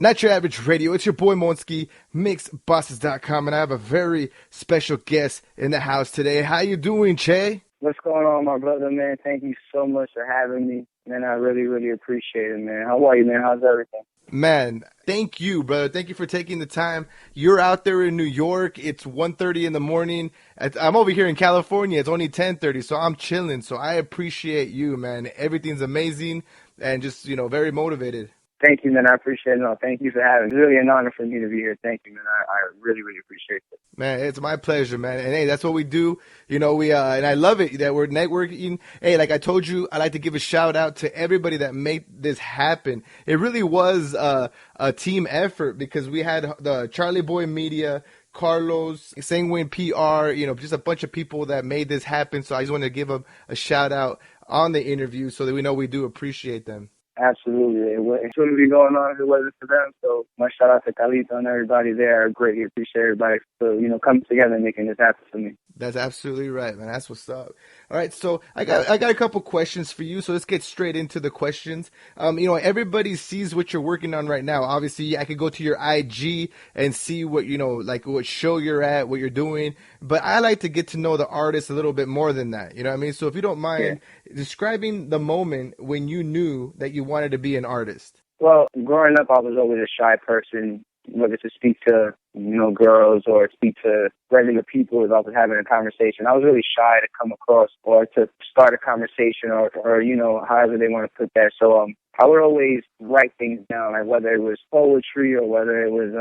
Not Your Average Radio. It's your boy Monski, mixbosses.com, and I have a very special guest in the house today. How you doing, Chae? What's going on, my brother, man? Thank you so much for having me. Man, I really, really appreciate it, man. How are you, man? How's everything? Man, thank you, brother. Thank you for taking the time. You're out there in New York. It's 1:30 in the morning. I'm over here in California. It's only 10:30, so I'm chilling. So I appreciate you, man. Everything's amazing and just, very motivated. Thank you, man. I appreciate it. No, thank you for having me. It's really an honor for me to be here. Thank you, man. I really, really appreciate it. Man, it's my pleasure, man. And hey, that's what we do. And I love it that we're networking. Hey, like I told you, I like to give a shout out to everybody that made this happen. It really was a team effort because we had the Charlie Boy Media, Carlos, Sanguine PR, just a bunch of people that made this happen. So I just want to give them a shout out on the interview so that we know we do appreciate them. Absolutely. It wouldn't be going on if it wasn't for them. So my shout out to Calito and everybody there. I greatly appreciate everybody for, coming together and making this happen for me. That's absolutely right, man. That's what's up. All right, so I got a couple questions for you. So let's get straight into the questions. Everybody sees what you're working on right now. Obviously, I could go to your IG and see what like what show you're at, what you're doing. But I like to get to know the artist a little bit more than that. You know what I mean? So if you don't mind describing the moment when you knew that you wanted to be an artist. Well, growing up, I was always a shy person, whether to speak to, girls or speak to regular people as I was having a conversation. I was really shy to come across or to start a conversation or however they want to put that. So I would always write things down, like whether it was poetry or whether it was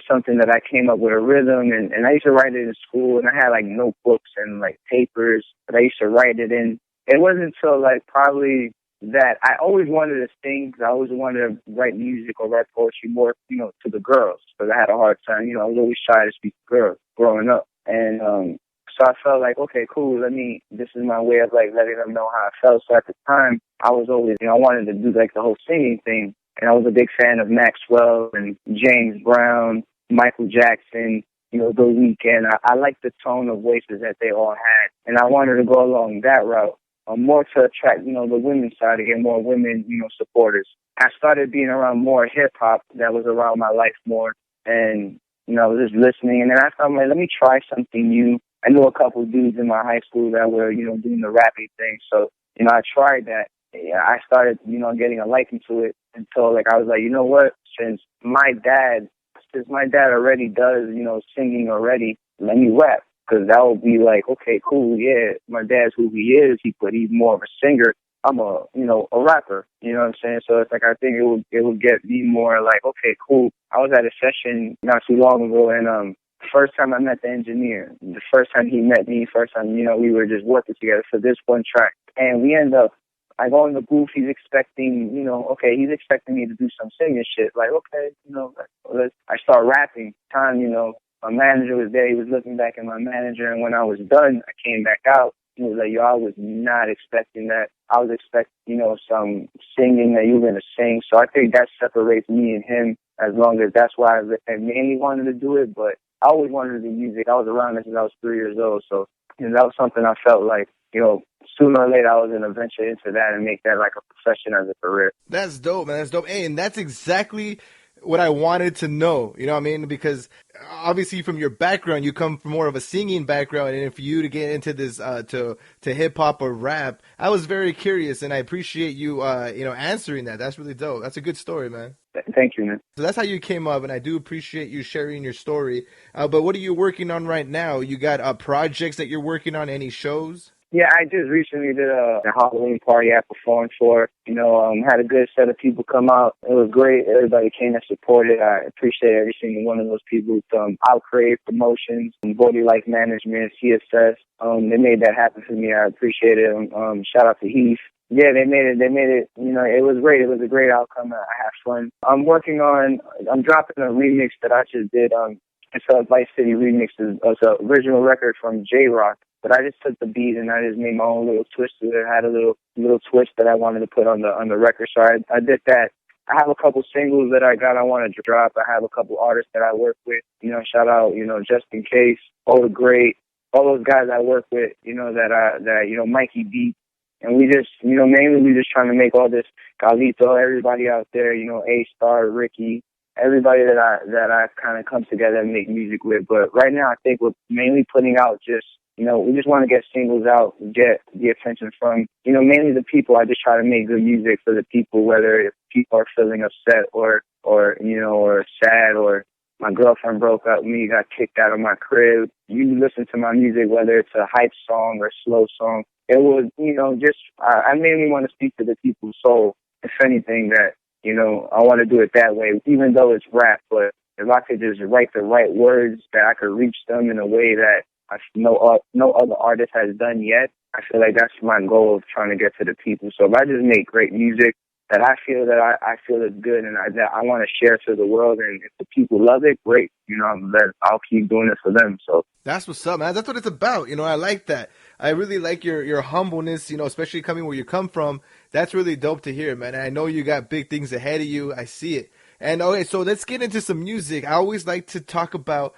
something that I came up with a rhythm. And I used to write it in school, and I had like notebooks and like papers that I used to write it in. It wasn't until like probably that I always wanted to sing, because I always wanted to write music or write poetry more, to the girls, because I had a hard time. I was always shy to speak to girls growing up. And so I felt like, okay, cool, this is my way of like letting them know how I felt. So at the time, I was always, I wanted to do like the whole singing thing. And I was a big fan of Maxwell and James Brown, Michael Jackson, The Weeknd. I liked the tone of voices that they all had. And I wanted to go along that route. More to attract, the women's side, to get more women, supporters. I started being around more hip-hop that was around my life more, and, I was just listening. And then I thought, let me try something new. I knew a couple of dudes in my high school that were, doing the rapping thing. So, I tried that. Yeah, I started, getting a liking to it until, like, I was like, you know what, since my dad already does, singing already, let me rap. Because that would be like, okay, cool, yeah, my dad's who he is, but he's more of a singer. I'm a rapper, you know what I'm saying? So it's like, I think it would get me more like, okay, cool. I was at a session not too long ago, and first time I met the engineer, the first time he met me, first time, we were just working together for this one track. And we end up, I go in the booth, he's expecting me to do some singing shit. Like, okay, I start rapping. My manager was there. He was looking back at my manager, and when I was done, I came back out. He was like, yo, I was not expecting that. I was expecting, some singing that you were going to sing. So I think that separates me and him, as long as that's why I mainly wanted to do it. But I always wanted to do music. I was around it since I was 3 years old. So that was something I felt like, sooner or later I was going to venture into that and make that like a profession as a career. That's dope, man. That's dope. Hey, and that's exactly what I wanted to know, you know what I mean? Because obviously from your background, you come from more of a singing background, and for you to get into this to hip hop or rap, I was very curious, and I appreciate you answering that. That's really dope. That's a good story, man. Thank you, man. So that's how you came up, and I do appreciate you sharing your story. But what are you working on right now? You got projects that you're working on? Any shows? Yeah, I just recently did a Halloween party I performed for. Had a good set of people come out. It was great. Everybody came and supported. I appreciate every single one of those people. Outcrave Promotions, Body Life Management, CSS. They made that happen for me. I appreciate it. Shout out to Heath. Yeah, they made it. It was great. It was a great outcome. I had fun. I'm dropping a remix that I just did. It's a Vice City remix. It's an original record from J-Rock. But I just took the beat and I just made my own little twist to it. I had a little twist that I wanted to put on the record. So I did that. I have a couple singles that I want to drop. I have a couple artists that I work with. Shout out, Just In Case, All the Great, all those guys I work with. Mikey B. And we just, mainly we just trying to make all this Calito, everybody out there, A-Star, Ricky, everybody that I kind of come together and make music with. But right now, I think we're mainly putting out just, we just want to get singles out, get the attention from, mainly the people. I just try to make good music for the people, whether if people are feeling upset or sad, or my girlfriend broke up with me, got kicked out of my crib. You listen to my music, whether it's a hype song or slow song. It was, I mainly want to speak to the people's soul, if anything, that, I want to do it that way, even though it's rap. But if I could just write the right words, that I could reach them in a way that no other artist has done yet, I feel like that's my goal of trying to get to the people. So if I just make great music that I feel is good and that I want to share to the world, and if the people love it, great. I'll keep doing it for them. So that's what's up, man. That's what it's about. I like that. I really like your humbleness, especially coming where you come from. That's really dope to hear, man. And I know you got big things ahead of you. I see it. And okay, so let's get into some music. I always like to talk about,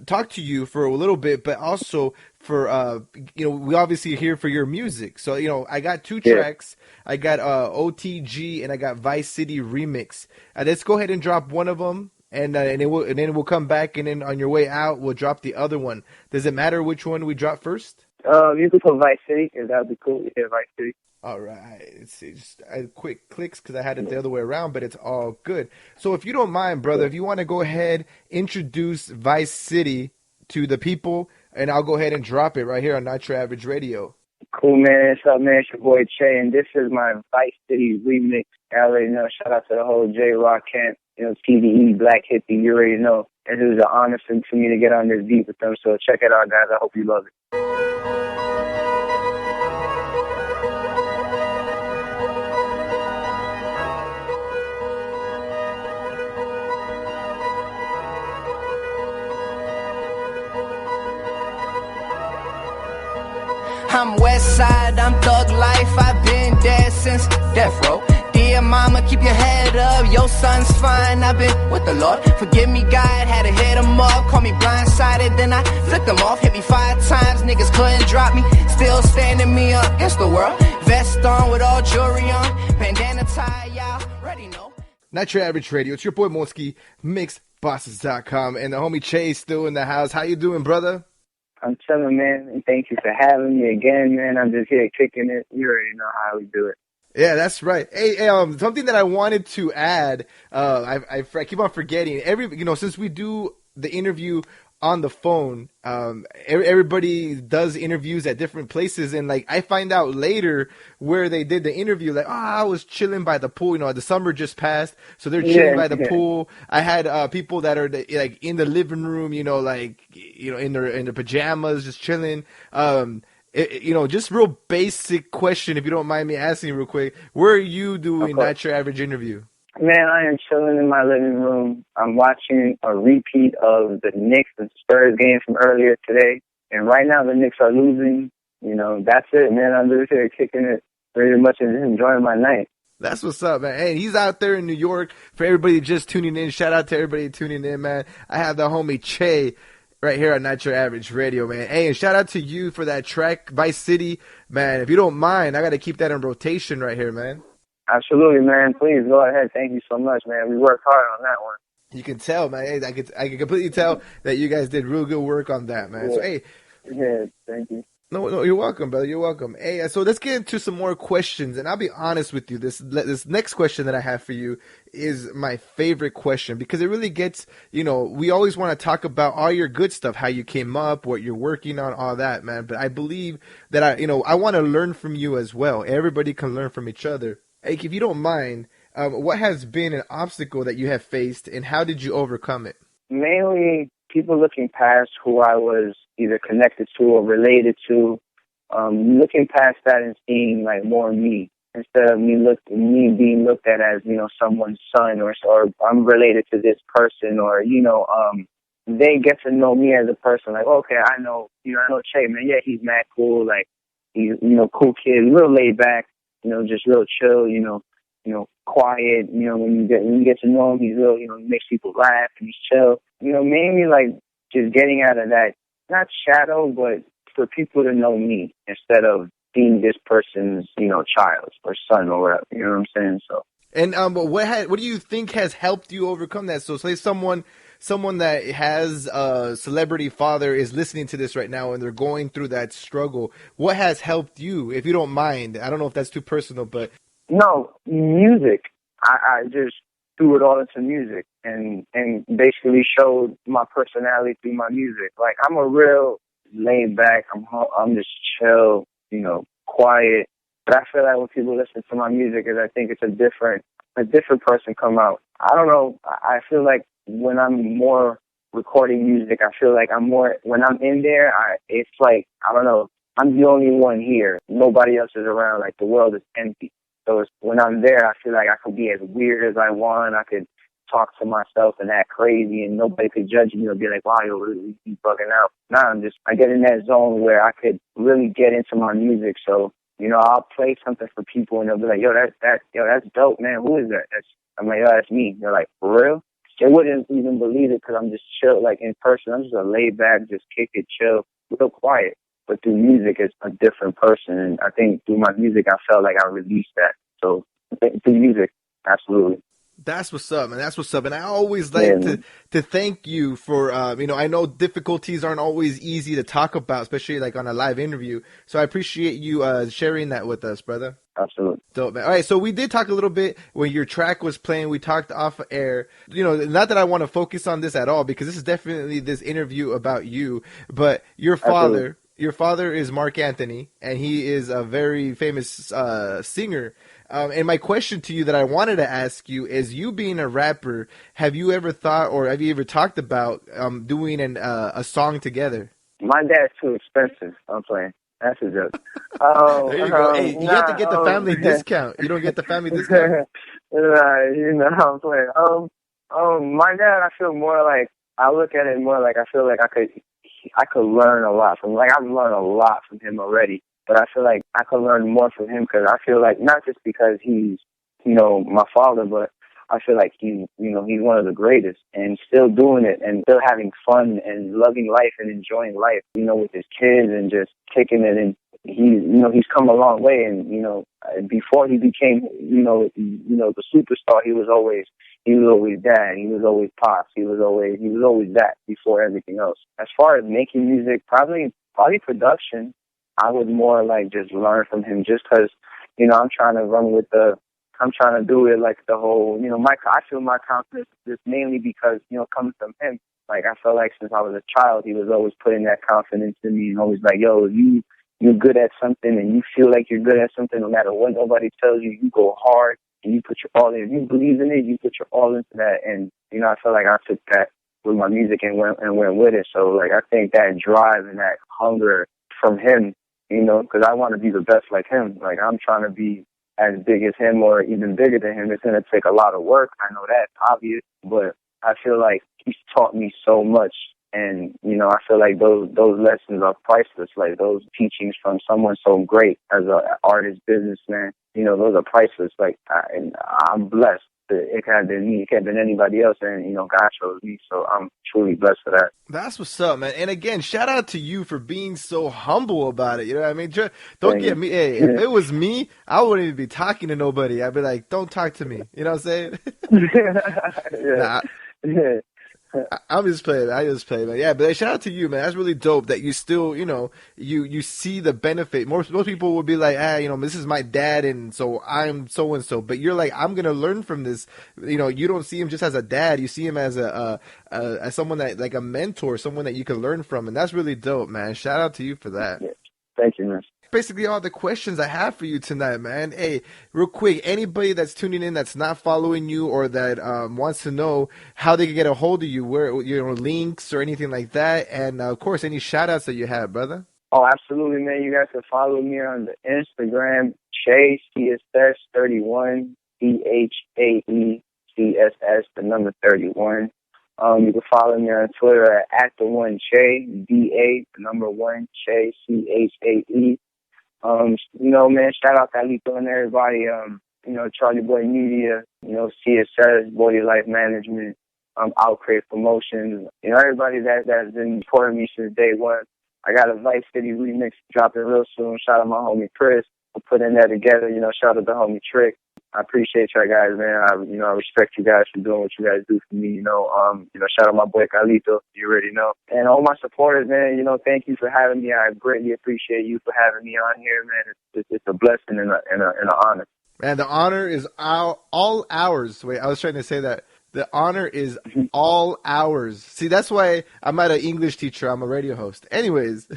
talk to you for a little bit, but also for, we obviously here for your music. So, I got two tracks. I got OTG and I got Vice City Remix. Let's go ahead and drop one of them. And then we'll come back, and then on your way out, we'll drop the other one. Does it matter which one we drop first? You could put Vice City, if that would be cool. Yeah, Vice City. All right. Let's see. Just quick clicks because I had it the other way around, but it's all good. So if you don't mind, brother, if you want to go ahead, introduce Vice City to the people, and I'll go ahead and drop it right here on Not Your Average Radio. Cool, man. What's up, man? It's your boy Chae, and this is my Vice City remix. I already know. Shout out to the whole J-Rock camp, TDE, Black Hippie, you already know. And it was an honor for me to get on this beat with them, so check it out, guys. I hope you love it. I'm West Side, I'm thug life, I've been dead since death row. Dear mama, keep your head up, your son's fine, I've been with the Lord. Forgive me, God, had to hit him up, call me blindsided, then I flicked him off. Hit me 5 times, niggas couldn't drop me, still standing me up against the world. Vest on with all jewelry on, bandana tie, y'all already know. Not Your Average Radio, it's your boy Monski, mixbosses.com, and the homie Chae still in the house. How you doing, brother? I'm chilling, man, and thank you for having me again, man. I'm just here kicking it. You already know how we do it. Yeah, that's right. Hey, something that I wanted to add, I keep on forgetting. Since we do the interview on the phone, everybody does interviews at different places, and like I find out later where they did the interview, like, I was chilling by the pool. The summer just passed, so they're chilling by the pool. I had people that are like in the living room, in their pajamas, just chilling. Just real basic question, if you don't mind me asking real quick, where are you doing Not Your Average interview? Man, I am chilling in my living room. I'm watching a repeat of the Knicks and Spurs game from earlier today. And right now the Knicks are losing. That's it, man. I'm just here kicking it very much and just enjoying my night. That's what's up, man. Hey, he's out there in New York. For everybody just tuning in, shout out to everybody tuning in, man. I have the homie Chae right here on Not Your Average Radio, man. Hey, and shout out to you for that track, Vice City. Man, if you don't mind, I got to keep that in rotation right here, man. Absolutely, man. Please go ahead. Thank you so much, man. We worked hard on that one. You can tell, man. Hey, I can completely tell that you guys did real good work on that, man. Yeah. So, hey. Yeah, thank you. No, you're welcome, brother. You're welcome. Hey, so let's get into some more questions, and I'll be honest with you. This next question that I have for you is my favorite question because it really gets, we always want to talk about all your good stuff, how you came up, what you're working on, all that, man. But I believe that I want to learn from you as well. Everybody can learn from each other. Hey, if you don't mind, what has been an obstacle that you have faced, and how did you overcome it? Mainly people looking past who I was either connected to or related to, looking past that and seeing like more me instead of me being looked at as someone's son or I'm related to this person or they get to know me as a person like okay I know Chae, man, yeah, he's mad cool, like he's cool kid, real laid back, just real chill, quiet, when you get to know him, he's real, he makes people laugh and he's chill, mainly like just getting out of that, not shadow, but for people to know me instead of being this person's, child or son or whatever, you know what I'm saying? So And what do you think has helped you overcome that? So say someone that has a celebrity father is listening to this right now and they're going through that struggle. What has helped you, if you don't mind? I don't know if that's too personal, but No, music. I just threw it all into music and basically showed my personality through my music. Like I'm a real laid back. I'm just chill, quiet. But I feel like when people listen to my music, I think it's a different person come out. I don't know. I feel like when I'm more recording music, I feel like when I'm in there, it's like, I don't know, I'm the only one here. Nobody else is around. Like the world is empty. So when I'm there, I feel like I could be as weird as I want. I could talk to myself and act crazy, and nobody could judge me or be like, wow, you bugging out. Nah, I get in that zone where I could really get into my music. So, I'll play something for people, and they'll be like, yo, that's dope, man. Who is that? I'm like, yo, that's me. They're like, for real? They wouldn't even believe it because I'm just chill, like in person. I'm just a laid back, just kick it, chill, real quiet. But through music, it's a different person. And I think through my music, I felt like I released that. So through music, absolutely. that's what's up, man. That's what's up. And I always like to thank you for, I know difficulties aren't always easy to talk about, especially like on a live interview. So I appreciate you sharing that with us, brother. Absolutely. Dope, man. All right, so we did talk a little bit when your track was playing. We talked off air. Not that I want to focus on this at all because this is definitely this interview about you. But your father, is Mark Anthony, and he is a very famous singer. And my question to you that I wanted to ask you is: you being a rapper, have you ever thought or have you ever talked about doing a song together? My dad's too expensive. I'm playing. That's a joke. There you go. Hey, you have to get the family discount. You don't get the family discount. I'm playing. My dad, I feel more like, I look at it more like I feel like I could learn a lot from. Like I've learned a lot from him already, but I feel like I could learn more from him because I feel like not just because he's, my father, but I feel like he's one of the greatest and still doing it and still having fun and loving life and enjoying life, with his kids and just taking it. And he's come a long way. And, before he became, the superstar, he was always dad. He was always pops. He was always that before everything else. As far as making music, probably production, I would more like just learn from him just because, I'm trying to do it like the whole, I feel my confidence is mainly because, coming from him. Like, I felt like since I was a child, he was always putting that confidence in me and always like, yo, you're good at something and you feel like you're good at something no matter what nobody tells you, you go hard and you put your all in. If you believe in it, you put your all into that. And, I feel like I took that with my music and went with it. So, like, I think that drive and that hunger from him, because I want to be the best like him. Like, I'm trying to be as big as him or even bigger than him. It's going to take a lot of work. I know that's obvious, but I feel like he's taught me so much. And, I feel like those lessons are priceless. Like those teachings from someone so great as an artist, businessman, those are priceless. Like, I'm blessed. It could have been me. It could have been anybody else. And, God chose me. So I'm truly blessed for that. That's what's up, man. And again, shout out to you for being so humble about it. You know what I mean? Don't get me. Hey, if it was me, I wouldn't even be talking to nobody. I'd be like, don't talk to me. You know what I'm saying? Yeah. I'm just playing. I just play, man. Yeah, but shout out to you, man. That's really dope that you still, you see the benefit. Most people would be like, this is my dad, and so I'm so and so. But you're like, I'm gonna learn from this. You don't see him just as a dad. You see him as as someone that like a mentor, someone that you can learn from, and that's really dope, man. Shout out to you for that. Yeah. Thank you, man. Basically all the questions I have for you tonight, man. Hey, real quick, anybody that's tuning in that's not following you or that wants to know how they can get a hold of you, where links or anything like that, and of course any shout outs that you have, brother. Oh, absolutely, man. You guys can follow me on the Instagram, Chae CSS31, CHAE CSS, the number 31. You can follow me on Twitter at the one Chae, DA, the number 1 Chae, CHAE. Man, shout out to Alito and everybody, Charlie Boy Media, CSS, Body Life Management, Outcrave Promotions, everybody that's been supporting me since day one. I got a Vice City remix dropping real soon. Shout out my homie Chris for putting that together. Shout out to homie Trick. I appreciate y'all guys, man. I respect you guys for doing what you guys do for me. Shout out my boy Carlito. You already know. And all my supporters, man. Thank you for having me. I greatly appreciate you for having me on here, man. It's a blessing and an honor. Man, the honor is all ours. Wait, I was trying to say that. The honor is all ours. See, that's why I'm not an English teacher. I'm a radio host. Anyways.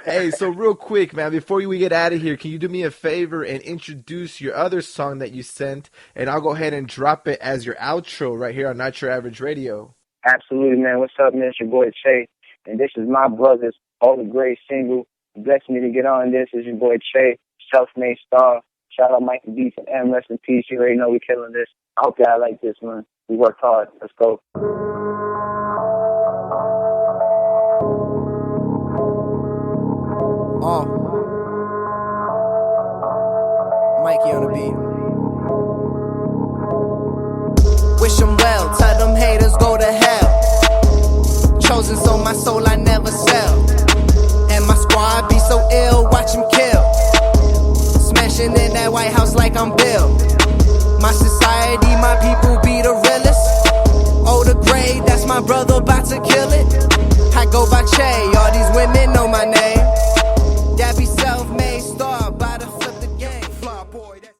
Hey, so real quick, man, before we get out of here, can you do me a favor and introduce your other song that you sent? And I'll go ahead and drop it as your outro right here on Not Your Average Radio. Absolutely, man. What's up, man? It's your boy Chae. And this is my brother's All the Great single. Blessed me to get on this. Is your boy Chae, self-made star. Shout out Mike Beats and M. Rest in peace. You already know we killing this. I hope y'all like this, man. We worked hard. Let's go. Mikey on the beat. Wish them well, tell them haters go to hell. Chosen so my soul I never sell. And my squad be so ill, watch them kill. Smashing in that White House like I'm Bill. My society, my people be the realest. Oh, the grade, that's my brother about to kill it. I go by Chae, all these women know my name.